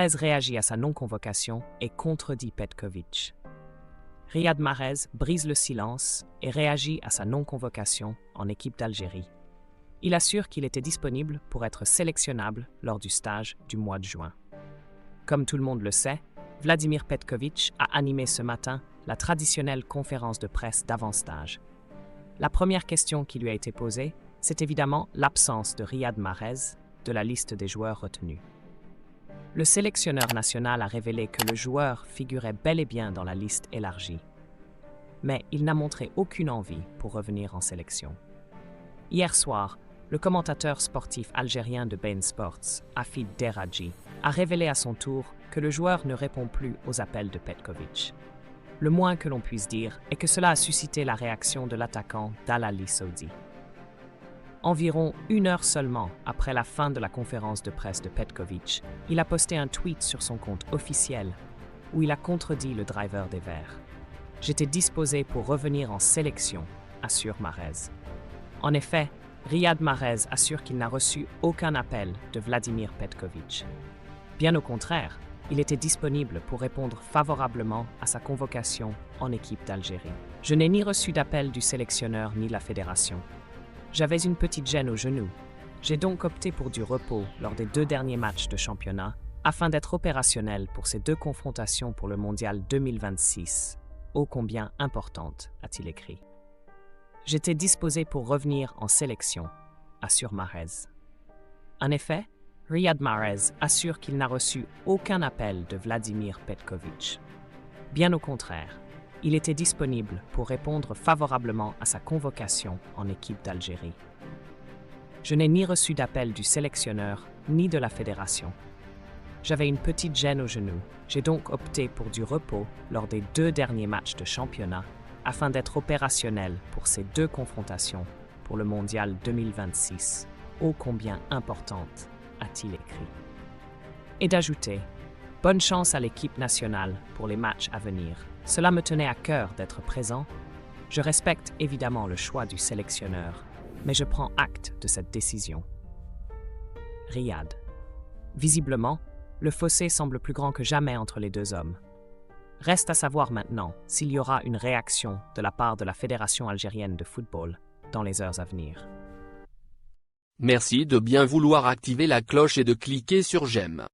Mahrez réagit à sa non-convocation et contredit Petković. Riyad Mahrez brise le silence et réagit à sa non-convocation en équipe d'Algérie. Il assure qu'il était disponible pour être sélectionnable lors du stage du mois de juin. Comme tout le monde le sait, Vladimir Petković a animé ce matin la traditionnelle conférence de presse d'avant-stage. La première question qui lui a été posée, c'est évidemment l'absence de Riyad Mahrez de la liste des joueurs retenus. Le sélectionneur national a révélé que le joueur figurait bel et bien dans la liste élargie. Mais il n'a montré aucune envie pour revenir en sélection. Hier soir, le commentateur sportif algérien de beIN Sports, Hafid Deraji, a révélé à son tour que le joueur ne répond plus aux appels de Petković. Le moins que l'on puisse dire est que cela a suscité la réaction de l'attaquant d'Al Ahly Saoudi. Environ 1 heure seulement après la fin de la conférence de presse de Petković, il a posté un tweet sur son compte officiel où il a contredit le driver des Verts. « J'étais disposé pour revenir en sélection », assure Mahrez. En effet, Riyad Mahrez assure qu'il n'a reçu aucun appel de Vladimir Petković. Bien au contraire, il était disponible pour répondre favorablement à sa convocation en équipe d'Algérie. « Je n'ai ni reçu d'appel du sélectionneur ni de la fédération. J'avais une petite gêne au genou. J'ai donc opté pour du repos lors des 2 derniers matchs de championnat afin d'être opérationnel pour ces 2 confrontations pour le Mondial 2026, ô combien importantes, a-t-il écrit. J'étais disposé pour revenir en sélection, assure Mahrez. En effet, Riyad Mahrez assure qu'il n'a reçu aucun appel de Vladimir Petković. Bien au contraire, il était disponible pour répondre favorablement à sa convocation en équipe d'Algérie. Je n'ai ni reçu d'appel du sélectionneur ni de la fédération. J'avais une petite gêne au genou. J'ai donc opté pour du repos lors des 2 derniers matchs de championnat afin d'être opérationnel pour ces 2 confrontations pour le Mondial 2026, ô combien importante, a-t-il écrit. Et d'ajouter « Bonne chance à l'équipe nationale pour les matchs à venir. Cela me tenait à cœur d'être présent. Je respecte évidemment le choix du sélectionneur, mais je prends acte de cette décision. » Riyad. Visiblement, le fossé semble plus grand que jamais entre les 2 hommes. Reste à savoir maintenant s'il y aura une réaction de la part de la Fédération algérienne de football dans les heures à venir. Merci de bien vouloir activer la cloche et de cliquer sur j'aime.